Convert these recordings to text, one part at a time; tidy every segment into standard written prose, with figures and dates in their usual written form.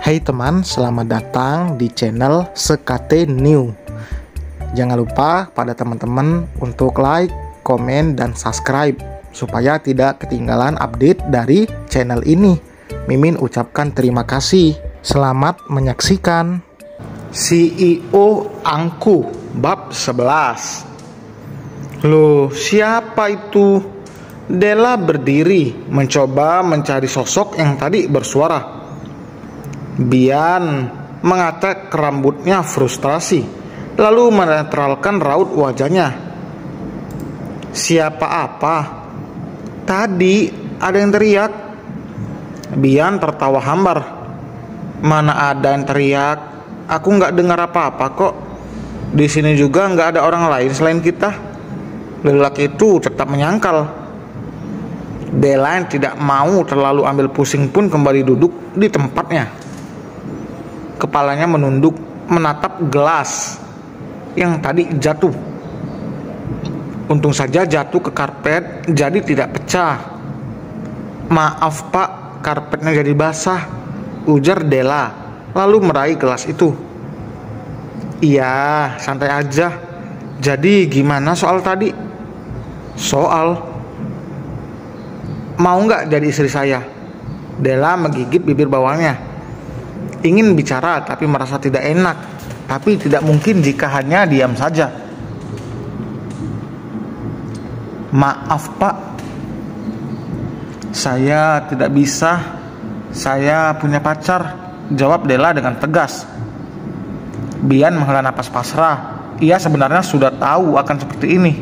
Hai teman, selamat datang di channel Sekate New. Jangan lupa pada teman-teman untuk like, komen, dan subscribe supaya tidak ketinggalan update dari channel ini. Mimin ucapkan terima kasih. Selamat menyaksikan. CEO Angku bab 11. Loh, siapa itu? Della berdiri mencoba mencari sosok yang tadi bersuara. Bian mengatak rambutnya frustrasi, lalu menetralkan raut wajahnya. Siapa apa? Tadi ada yang teriak. Bian tertawa hambar. Mana ada yang teriak? Aku nggak dengar apa-apa kok. Di sini juga nggak ada orang lain selain kita. Lelaki itu tetap menyangkal. Della yang tidak mau terlalu ambil pusing pun kembali duduk di tempatnya. Kepalanya menunduk menatap gelas yang tadi jatuh. Untung saja jatuh ke karpet, jadi tidak pecah. Maaf pak, karpetnya jadi basah, ujar Della, lalu meraih gelas itu. Iya, santai aja. Jadi gimana soal tadi? Soal mau nggak jadi istri saya? Della menggigit bibir bawahnya. Ingin bicara tapi merasa tidak enak. Tapi tidak mungkin jika hanya diam saja. Maaf pak, saya tidak bisa. Saya punya pacar, jawab Della dengan tegas. Bian menghela napas pasrah. Ia sebenarnya sudah tahu akan seperti ini.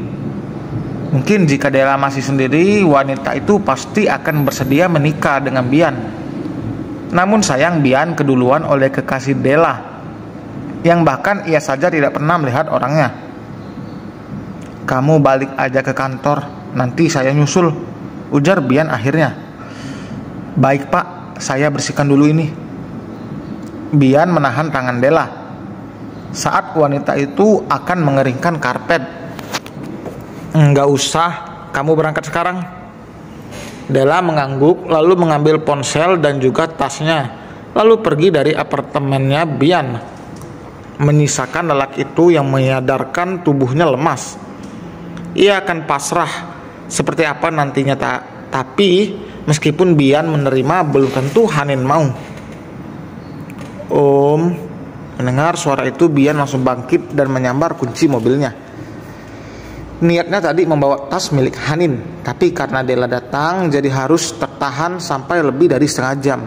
Mungkin jika Della masih sendiri, wanita itu pasti akan bersedia menikah dengan Bian. Namun sayang Bian keduluan oleh kekasih Della, yang bahkan ia saja tidak pernah melihat orangnya. Kamu balik aja ke kantor, nanti saya nyusul, ujar Bian akhirnya. Baik pak, saya bersihkan dulu ini. Bian menahan tangan Della saat wanita itu akan mengeringkan karpet. Enggak usah, kamu berangkat sekarang. Della mengangguk lalu mengambil ponsel dan juga tasnya, lalu pergi dari apartemennya Bian, menyisakan lelaki itu yang menyadarkan tubuhnya lemas. Ia akan pasrah seperti apa nantinya tapi meskipun Bian menerima, belum tentu Hanin mau. Om, mendengar suara itu Bian langsung bangkit dan menyambar kunci mobilnya. Niatnya tadi membawa tas milik Hanin, tapi karena Della datang jadi harus tertahan sampai lebih dari setengah jam.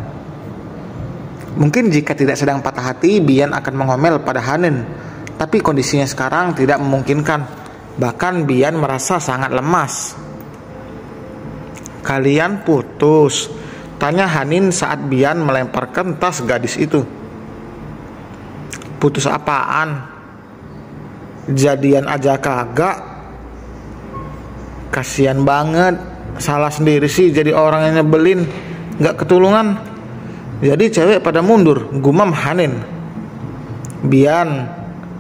Mungkin jika tidak sedang patah hati, Bian akan mengomel pada Hanin, tapi kondisinya sekarang tidak memungkinkan. Bahkan Bian merasa sangat lemas. Kalian putus? Tanya Hanin saat Bian melemparkan tas gadis itu. Putus apaan? Jadian aja kagak. Kasian banget, salah sendiri sih jadi orang yang nyebelin, gak ketulungan. Jadi cewek pada mundur, gumam Hanin. Bian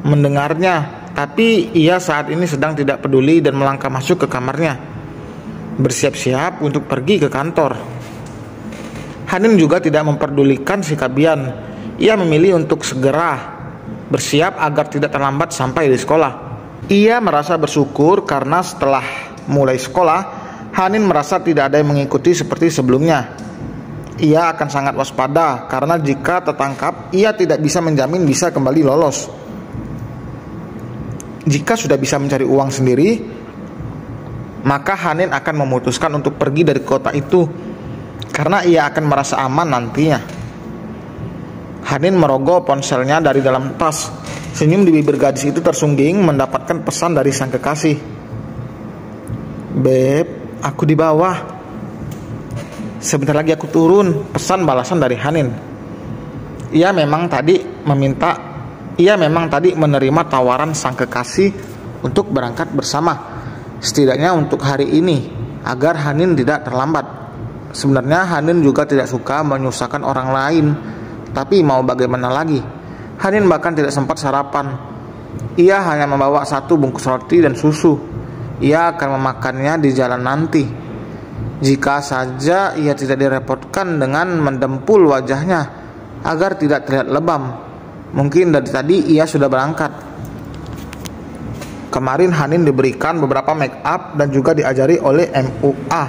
mendengarnya, tapi ia saat ini sedang tidak peduli dan melangkah masuk ke kamarnya, bersiap-siap untuk pergi ke kantor. Hanin juga tidak memperdulikan sikap Bian. Ia memilih untuk segera bersiap agar tidak terlambat sampai di sekolah. Ia merasa bersyukur karena setelah mulai sekolah, Hanin merasa tidak ada yang mengikuti seperti sebelumnya. Ia akan sangat waspada karena jika tertangkap, ia tidak bisa menjamin bisa kembali lolos. Jika sudah bisa mencari uang sendiri, maka Hanin akan memutuskan untuk pergi dari kota itu karena ia akan merasa aman nantinya. Hanin merogoh ponselnya dari dalam tas. Senyum di bibir gadis itu tersungging mendapatkan pesan dari sang kekasih. Beb, aku di bawah. Sebentar lagi aku turun, pesan balasan dari Hanin. Ia memang tadi menerima tawaran sang kekasih untuk berangkat bersama, setidaknya untuk hari ini, agar Hanin tidak terlambat. Sebenarnya Hanin juga tidak suka menyusahkan orang lain, tapi mau bagaimana lagi? Hanin bahkan tidak sempat sarapan. Ia hanya membawa 1 bungkus roti dan susu. Ia akan memakannya di jalan nanti. Jika saja ia tidak direpotkan dengan mendempul wajahnya agar tidak terlihat lebam. Mungkin dari tadi ia sudah berangkat. Kemarin Hanin diberikan beberapa make up dan juga diajari oleh MUA.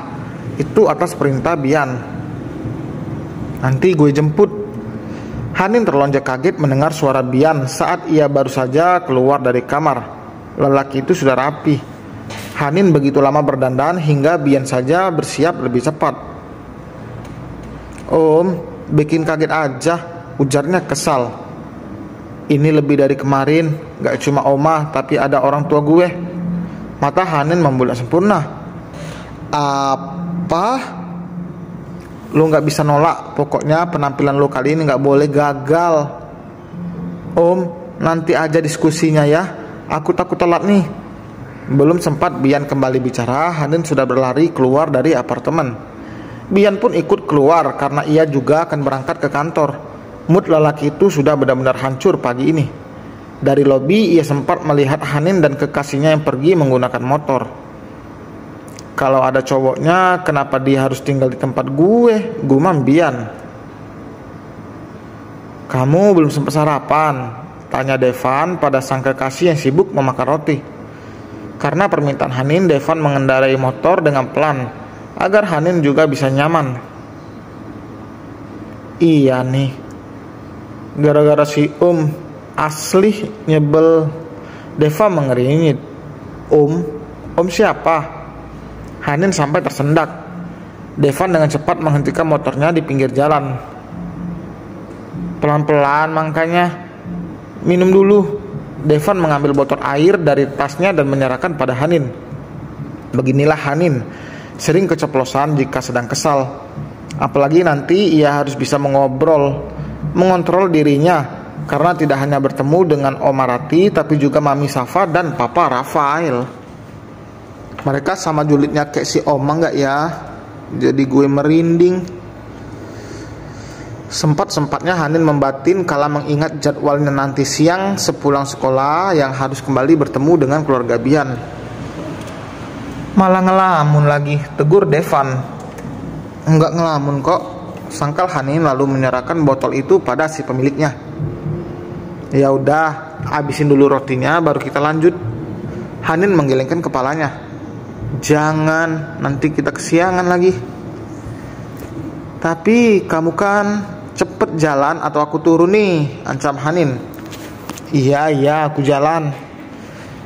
Itu atas perintah Bian. Nanti gue jemput. Hanin terlonjak kaget mendengar suara Bian saat ia baru saja keluar dari kamar. Lelaki itu sudah rapi. Hanin begitu lama berdandan hingga Bian saja bersiap lebih cepat. "Om, bikin kaget aja," ujarnya kesal. "Ini lebih dari kemarin, gak cuma Oma tapi ada orang tua gue." Mata Hanin membulat sempurna. "Apa? Lu gak bisa nolak, pokoknya penampilan lu kali ini gak boleh gagal." "Om, nanti aja diskusinya ya, aku takut telat nih." Belum sempat Bian kembali bicara, Hanin sudah berlari keluar dari apartemen. Bian pun ikut keluar karena ia juga akan berangkat ke kantor. Mood lelaki itu sudah benar-benar hancur pagi ini. Dari lobi ia sempat melihat Hanin dan kekasihnya yang pergi menggunakan motor. "Kalau ada cowoknya, kenapa dia harus tinggal di tempat gue?" gumam Bian. "Kamu belum sempat sarapan?" tanya Devan pada sang kekasih yang sibuk memakan roti. Karena permintaan Hanin, Devan mengendarai motor dengan pelan agar Hanin juga bisa nyaman. "Iya nih, gara-gara si asli nyebel." Deva mengeringit. Om siapa?" Hanin sampai tersendak. Devan dengan cepat menghentikan motornya di pinggir jalan. "Pelan-pelan makanya, minum dulu." Devan mengambil botol air dari tasnya dan menyerahkan pada Hanin. Beginilah Hanin, sering keceplosan jika sedang kesal. Apalagi nanti ia harus bisa mengontrol dirinya, karena tidak hanya bertemu dengan Oma Rati, tapi juga Mami Safa dan Papa Rafael. Mereka sama julidnya kayak si Oma gak ya? Jadi gue merinding. Sempat-sempatnya Hanin membatin kala mengingat jadwalnya nanti siang sepulang sekolah yang harus kembali bertemu dengan keluarga Bian. "Malah ngelamun lagi," tegur Devan. "Enggak ngelamun kok," sangkal Hanin lalu menyerahkan botol itu pada si pemiliknya. "Ya udah, habisin dulu rotinya baru kita lanjut." Hanin menggelengkan kepalanya. "Jangan, nanti kita kesiangan lagi." "Tapi kamu kan cepet jalan atau aku turun nih," ancam Hanin. Iya aku jalan."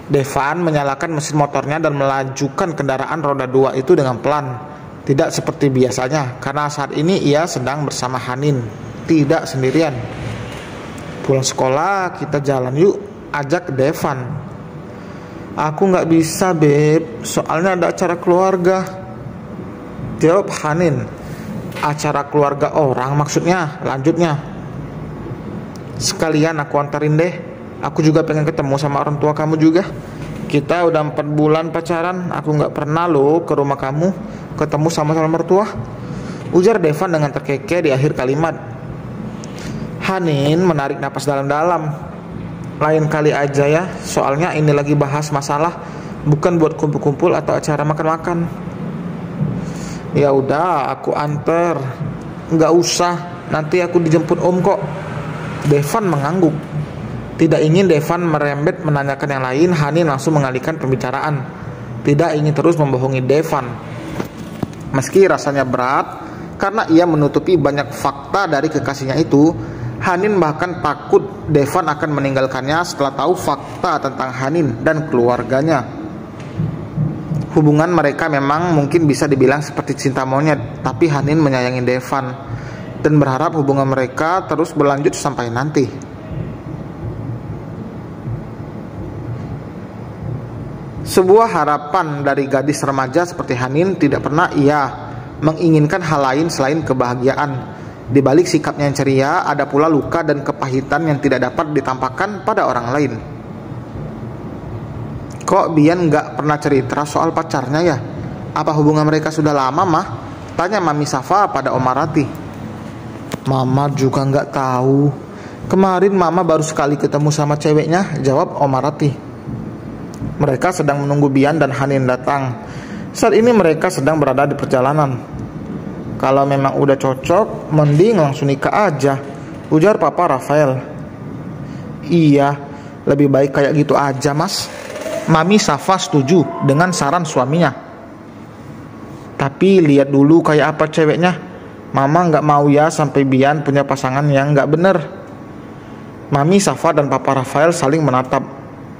Devan menyalakan mesin motornya dan melajukan kendaraan roda 2 itu dengan pelan. Tidak seperti biasanya, karena saat ini ia sedang bersama Hanin, tidak sendirian. "Pulang sekolah kita jalan yuk," ajak Devan. "Aku gak bisa beb, soalnya ada acara keluarga," jawab Hanin. "Acara keluarga orang maksudnya?" lanjutnya. "Sekalian aku antarin deh, aku juga pengen ketemu sama orang tua kamu juga. Kita udah 4 bulan pacaran, aku gak pernah loh ke rumah kamu ketemu sama mertua," ujar Devan dengan terkekeh di akhir kalimat. Hanin menarik napas dalam-dalam. "Lain kali aja ya, soalnya ini lagi bahas masalah, bukan buat kumpul-kumpul atau acara makan-makan." "Ya udah, aku anter." "Nggak usah, nanti aku dijemput Om kok." Devan mengangguk. Tidak ingin Devan merembet menanyakan yang lain, Hanin langsung mengalihkan pembicaraan. Tidak ingin terus membohongi Devan, meski rasanya berat karena ia menutupi banyak fakta dari kekasihnya itu. Hanin bahkan takut Devan akan meninggalkannya setelah tahu fakta tentang Hanin dan keluarganya. Hubungan mereka memang mungkin bisa dibilang seperti cinta monyet, tapi Hanin menyayangi Devan dan berharap hubungan mereka terus berlanjut sampai nanti. Sebuah harapan dari gadis remaja seperti Hanin, tidak pernah ia menginginkan hal lain selain kebahagiaan. Di balik sikapnya yang ceria, ada pula luka dan kepahitan yang tidak dapat ditampakkan pada orang lain. "Kok Bian gak pernah cerita soal pacarnya ya? Apa hubungan mereka sudah lama, Mah?" tanya Mami Safa pada Oma Rati. "Mama juga gak tahu. Kemarin Mama baru sekali ketemu sama ceweknya," jawab Oma Rati. Mereka sedang menunggu Bian dan Hanin datang. Saat ini mereka sedang berada di perjalanan. "Kalau memang udah cocok, mending langsung nikah aja," ujar Papa Rafael. Iya, lebih baik kayak gitu aja, Mas. Mami Safa setuju dengan saran suaminya. Tapi lihat dulu kayak apa ceweknya. Mama nggak mau ya sampai Bian punya pasangan yang nggak bener. Mami Safa dan Papa Rafael saling menatap.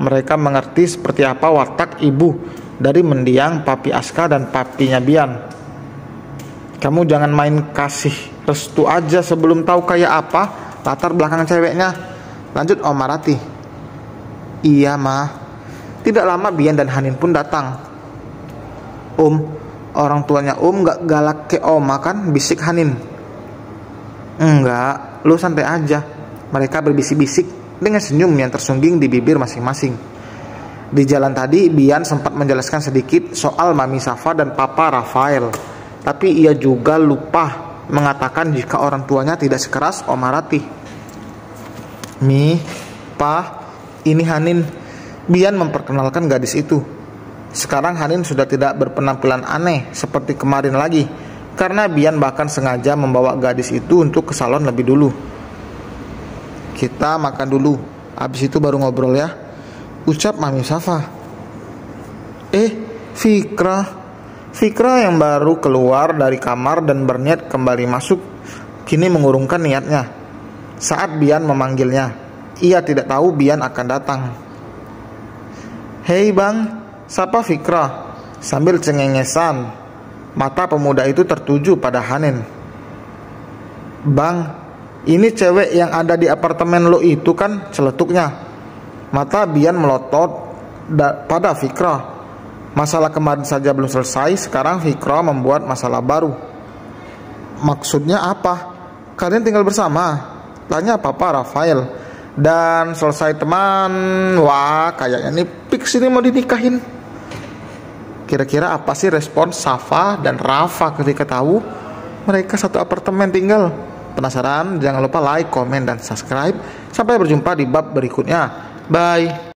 Mereka mengerti seperti apa watak ibu dari mendiang Papi Aska dan papinya Bian. Kamu jangan main kasih restu aja sebelum tahu kayak apa latar belakang ceweknya, lanjut Om Marati. Iya, Ma. Tidak lama Bian dan Hanin pun datang. Orang tuanya gak galak ke Oma kan? Bisik Hanin. Enggak, lu santai aja. Mereka berbisik-bisik dengan senyum yang tersungging di bibir masing-masing. Di jalan tadi Bian sempat menjelaskan sedikit soal Mami Safa dan Papa Rafael. Tapi ia juga lupa mengatakan jika orang tuanya tidak sekeras Om Marati. Mi, Pa, ini Hanin. Bian memperkenalkan gadis itu. Sekarang Hanin sudah tidak berpenampilan aneh seperti kemarin lagi, karena Bian bahkan sengaja membawa gadis itu untuk ke salon lebih dulu. Kita makan dulu, habis itu baru ngobrol ya, ucap Mami Safa. Fikra yang baru keluar dari kamar dan berniat kembali masuk, kini mengurungkan niatnya. Saat Bian memanggilnya, ia tidak tahu Bian akan datang. Hei bang, sapa Fikra sambil cengengesan. Mata pemuda itu tertuju pada Hanin. Bang, ini cewek yang ada di apartemen lo itu kan, celetuknya. Mata Bian melotot pada Fikra. Masalah kemarin saja belum selesai, sekarang Fikra membuat masalah baru. Maksudnya apa? Kalian tinggal bersama? Tanya Papa Rafael. Dan selesai teman. Wah, kayaknya nih fix ini mau dinikahin. Kira-kira apa sih respon Safa dan Rafa ketika tahu mereka satu apartemen tinggal? Penasaran? Jangan lupa like, komen, dan subscribe. Sampai berjumpa di bab berikutnya. Bye.